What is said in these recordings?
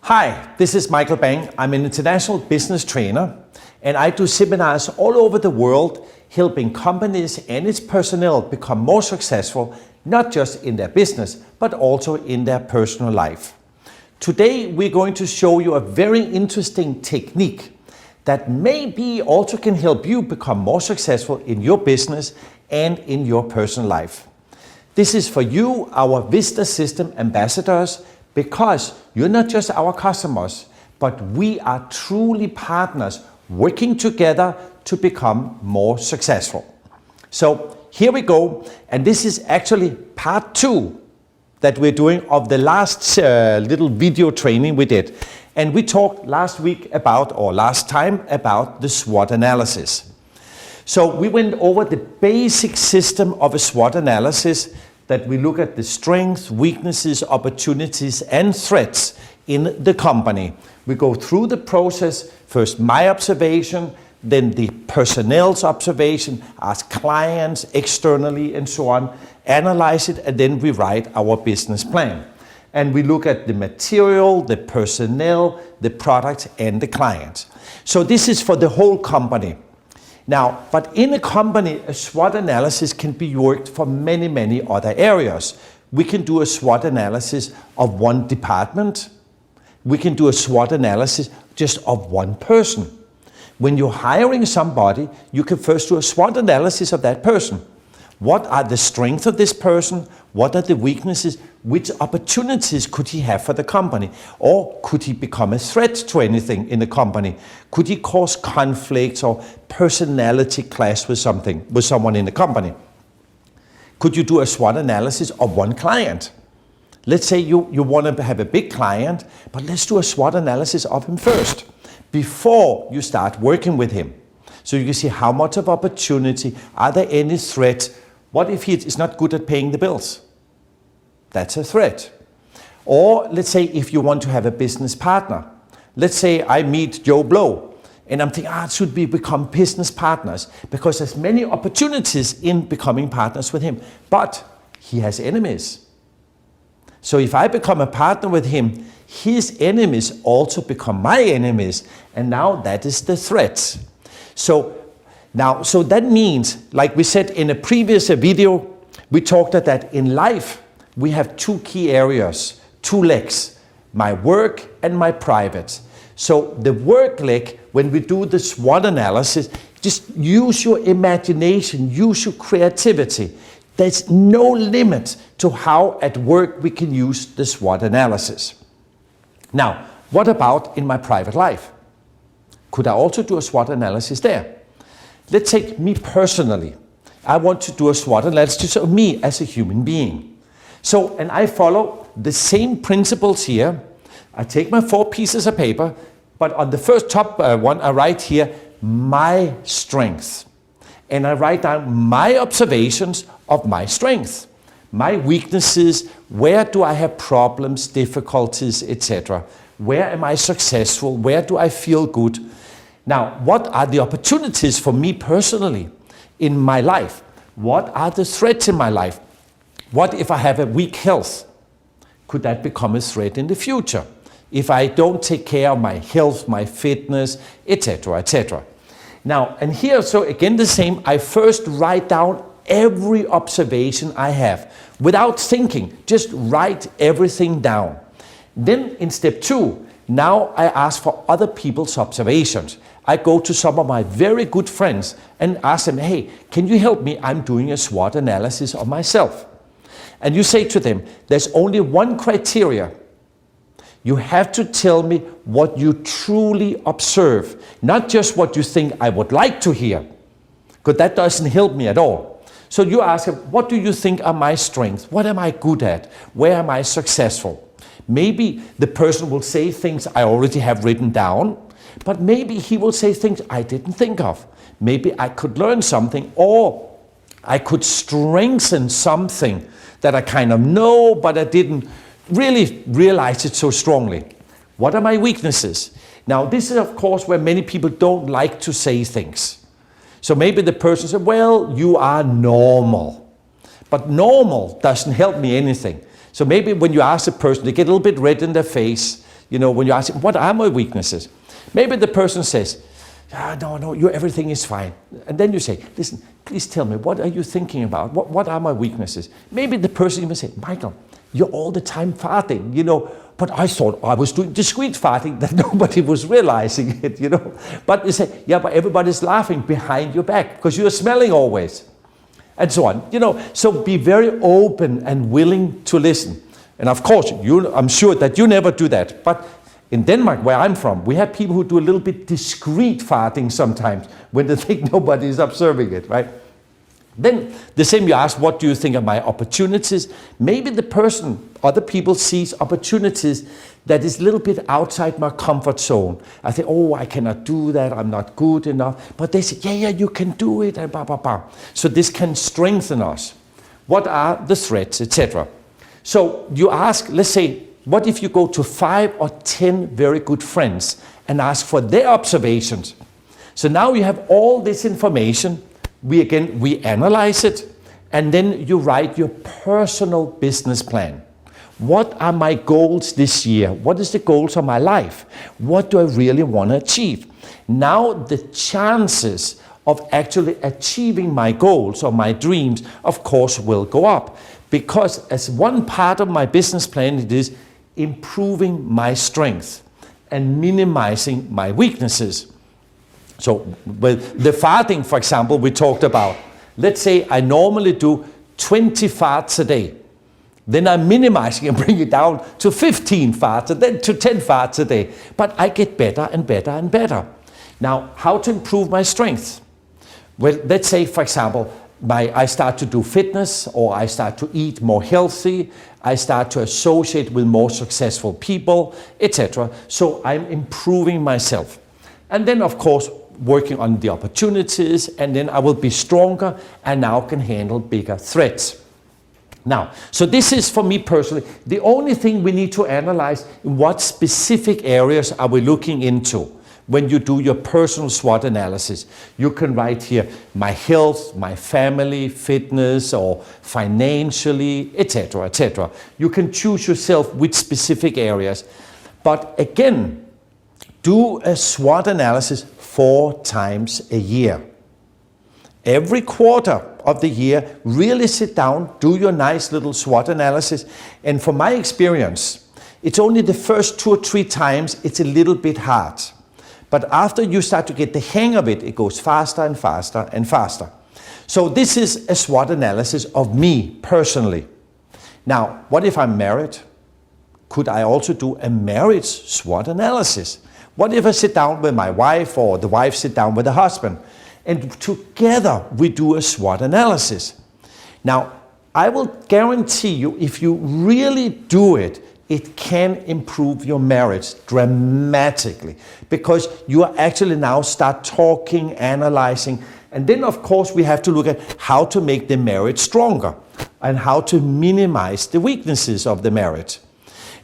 Hi, this is Michael Bang. I'm an international business trainer and I do seminars all over the world helping companies and its personnel become more successful, not just in their business, but also in their personal life. Today, we're going to show you a very interesting technique that maybe also can help you become more successful in your business and in your personal life. This is for you, our VistaSystem ambassadors, because you're not just our customers, but we are truly partners working together to become more successful. So here we go, and this is actually part 2 that we're doing of the last little video training we did. And we talked last time about the SWOT analysis. So we went over the basic system of a SWOT analysis, that we look at the strengths, weaknesses, opportunities, and threats in the company. We go through the process, first my observation, then the personnel's observation, ask clients externally and so on, analyze it, and then we write our business plan. And we look at the material, the personnel, the product, and the clients. So this is for the whole company. Now, but in a company, a SWOT analysis can be worked for many, many other areas. We can do a SWOT analysis of one department. We can do a SWOT analysis just of one person. When you're hiring somebody, you can first do a SWOT analysis of that person. What are the strengths of this person? What are the weaknesses? Which opportunities could he have for the company? Or could he become a threat to anything in the company? Could he cause conflicts or personality clash with someone in the company? Could you do a SWOT analysis of one client? Let's say you want to have a big client, but let's do a SWOT analysis of him first, before you start working with him. So you can see how much of opportunity, are there any threats? What if he is not good at paying the bills? That's a threat. Or let's say if you want to have a business partner. Let's say I meet Joe Blow and I'm thinking, should we become business partners? Because there's many opportunities in becoming partners with him, but he has enemies. So if I become a partner with him, his enemies also become my enemies, and now that is the threat. So that means, like we said in a previous video, we talked that in life, we have 2 key areas, 2 legs, my work and my private. So the work leg, when we do the SWOT analysis, just use your imagination, use your creativity. There's no limit to how at work we can use the SWOT analysis. Now, what about in my private life? Could I also do a SWOT analysis there? Let's take me personally. I want to do a SWOT analysis of me as a human being. So, and I follow the same principles here. I take my 4 pieces of paper, but on the first top one, I write here, my strengths. And I write down my observations of my strengths, my weaknesses, where do I have problems, difficulties, etc. Where am I successful? Where do I feel good? Now, what are the opportunities for me personally in my life? What are the threats in my life? What if I have a weak health? Could that become a threat in the future? If I don't take care of my health, my fitness, etc., etc. Now, and here, so again the same, I first write down every observation I have without thinking, just write everything down. Then in step 2, now I ask for other people's observations. I go to some of my very good friends and ask them, hey, can you help me? I'm doing a SWOT analysis of myself. And you say to them, there's only one criteria. You have to tell me what you truly observe, not just what you think I would like to hear, because that doesn't help me at all. So you ask them, what do you think are my strengths? What am I good at? Where am I successful? Maybe the person will say things I already have written down, but maybe he will say things I didn't think of. Maybe I could learn something, or I could strengthen something that I kind of know, but I didn't really realize it so strongly. What are my weaknesses? Now, this is, of course, where many people don't like to say things. So maybe the person said, well, you are normal. But normal doesn't help me anything. So maybe when you ask a person, they get a little bit red in their face, when you ask, what are my weaknesses? Maybe the person says, no, everything is fine. And then you say, listen, please tell me, what are you thinking about? What are my weaknesses? Maybe the person even say, Michael, you're all the time farting, but I thought I was doing discreet farting that nobody was realizing it, But you say, but everybody's laughing behind your back because you're smelling always. And so on, So be very open and willing to listen. And of course, I'm sure that you never do that. But in Denmark, where I'm from, we have people who do a little bit discreet farting sometimes when they think nobody is observing it, right? Then the same you ask, what do you think of my opportunities? Maybe other people sees opportunities that is a little bit outside my comfort zone. I think, I cannot do that, I'm not good enough. But they say, you can do it, and blah, blah, blah. So this can strengthen us. What are the threats, etc.? So you ask, let's say, what if you go to 5 or 10 very good friends and ask for their observations? So now you have all this information. We analyze it, and then you write your personal business plan. What are my goals this year? What is the goals of my life? What do I really want to achieve? Now the chances of actually achieving my goals or my dreams, of course, will go up. Because as one part of my business plan, it is improving my strength and minimizing my weaknesses. So with the farting, for example, we talked about. Let's say I normally do 20 farts a day. Then I'm minimizing and bring it down to 15 farts, and then to 10 farts a day. But I get better and better and better. Now, how to improve my strength? Well, let's say, for example, I start to do fitness, or I start to eat more healthy, I start to associate with more successful people, etc. So I'm improving myself. And then, of course, working on the opportunities, and then I will be stronger and now can handle bigger threats. Now, so this is for me personally, the only thing we need to analyze, what specific areas are we looking into when you do your personal SWOT analysis. You can write here, my health, my family, fitness, or financially, etc., etc. You can choose yourself which specific areas. But again, do a SWOT analysis 4 times a year. Every quarter of the year, really sit down, do your nice little SWOT analysis. And from my experience, it's only the first 2 or 3 times it's a little bit hard. But after you start to get the hang of it, it goes faster and faster and faster. So this is a SWOT analysis of me personally. Now, what if I'm married? Could I also do a marriage SWOT analysis? What if I sit down with my wife, or the wife sit down with the husband, and together we do a SWOT analysis? Now, I will guarantee you, if you really do it, it can improve your marriage dramatically, because you are actually now start talking, analyzing, and then of course we have to look at how to make the marriage stronger and how to minimize the weaknesses of the marriage.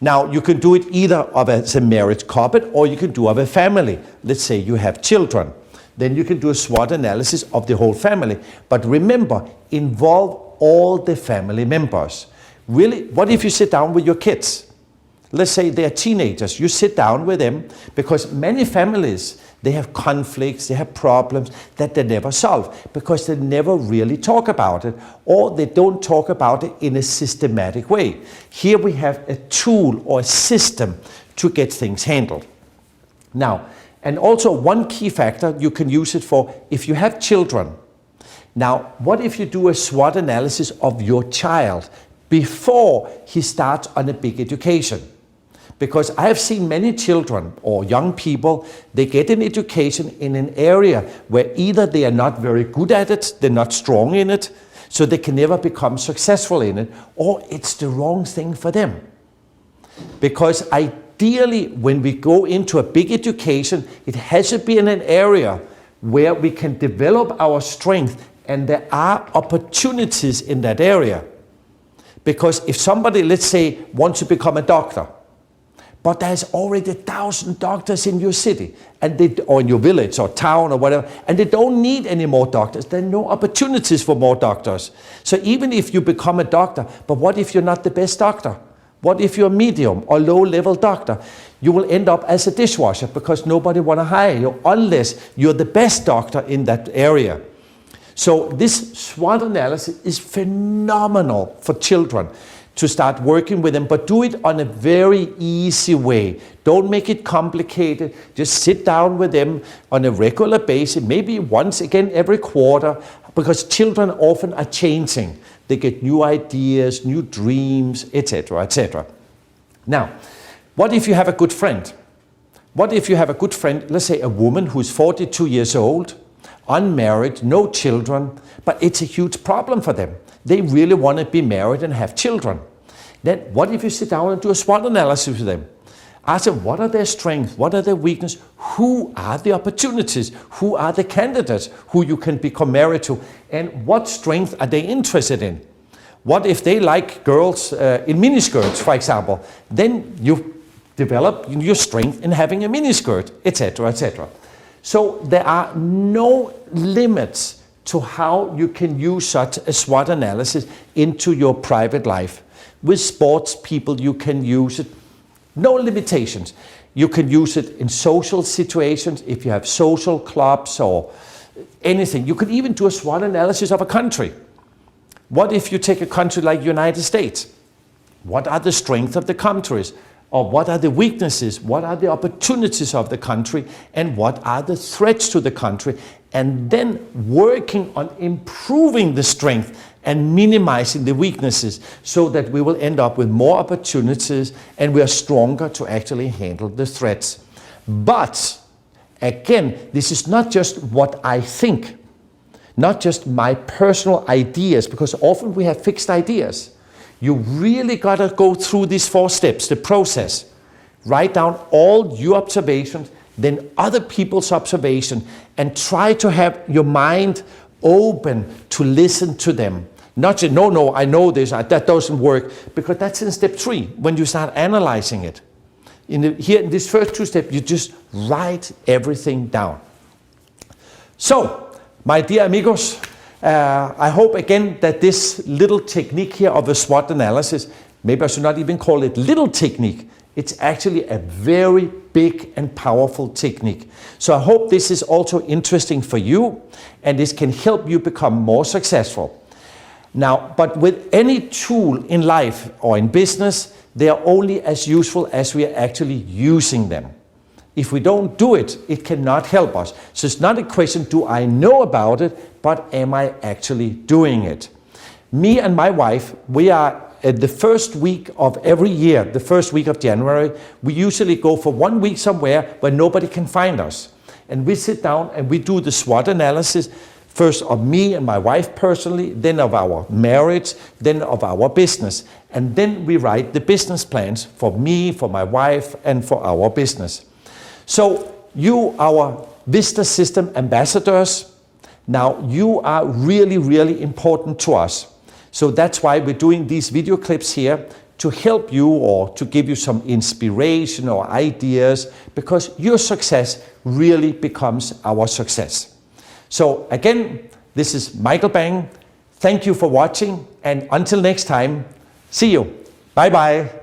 Now, you can do it either as a marriage couple, or you can do it of a family. Let's say you have children. Then you can do a SWOT analysis of the whole family. But remember, involve all the family members. Really, what if you sit down with your kids? Let's say they're teenagers. You sit down with them, because many families, they have conflicts, they have problems that they never solve because they never really talk about it, or they don't talk about it in a systematic way. Here we have a tool or a system to get things handled. Now, and also one key factor you can use it for if you have children. Now, what if you do a SWOT analysis of your child before he starts on a big education? Because I have seen many children or young people, they get an education in an area where either they are not very good at it, they're not strong in it, so they can never become successful in it, or it's the wrong thing for them. Because ideally, when we go into a big education, it has to be in an area where we can develop our strength, and there are opportunities in that area. Because if somebody, let's say, wants to become a doctor, but there's already 1,000 doctors in your city, or in your village or town or whatever, and they don't need any more doctors. There are no opportunities for more doctors. So even if you become a doctor, but what if you're not the best doctor? What if you're a medium or low-level doctor? You will end up as a dishwasher because nobody want to hire you unless you're the best doctor in that area. So this SWOT analysis is phenomenal for children to start working with them, but do it on a very easy way. Don't make it complicated. Just sit down with them on a regular basis, maybe once again every quarter, because children often are changing. They get new ideas, new dreams, etc., etc. Now, what if you have a good friend? What if you have a good friend, let's say a woman who's 42 years old, unmarried, no children, but it's a huge problem for them. They really want to be married and have children. Then what if you sit down and do a SWOT analysis with them? Ask them, what are their strengths? What are their weaknesses? Who are the opportunities? Who are the candidates who you can become married to? And what strength are they interested in? What if they like girls in miniskirts, for example? Then you develop your strength in having a miniskirt, etc., etc. So there are no limits to how you can use such a SWOT analysis into your private life. With sports people, you can use it. No limitations. You can use it in social situations, if you have social clubs or anything. You could even do a SWOT analysis of a country. What if you take a country like United States? What are the strengths of the countries? Or what are the weaknesses? What are the opportunities of the country? And what are the threats to the country? And then working on improving the strength and minimizing the weaknesses so that we will end up with more opportunities and we are stronger to actually handle the threats. But again, this is not just what I think, not just my personal ideas, because often we have fixed ideas. You really got to go through these 4 steps, the process. Write down all your observations, then other people's observation, and try to have your mind open to listen to them. Not say, no, I know this, that doesn't work, because that's in step 3, when you start analyzing it. Here in these first 2 steps, you just write everything down. So, my dear amigos, I hope again that this little technique here of a SWOT analysis, maybe I should not even call it little technique, it's actually a very big and powerful technique. So I hope this is also interesting for you and this can help you become more successful. Now, but with any tool in life or in business, they are only as useful as we are actually using them. If we don't do it, it cannot help us. So it's not a question, do I know about it, but am I actually doing it? Me and my wife, we are at the first week of every year, the first week of January, we usually go for 1 week somewhere where nobody can find us. And we sit down and we do the SWOT analysis, first of me and my wife personally, then of our marriage, then of our business. And then we write the business plans for me, for my wife, and for our business. So you, our VistaSystem ambassadors, now you are really, really important to us. So that's why we're doing these video clips here to help you or to give you some inspiration or ideas, because your success really becomes our success. So again, this is Michael Bang. Thank you for watching, and until next time, see you. Bye-bye.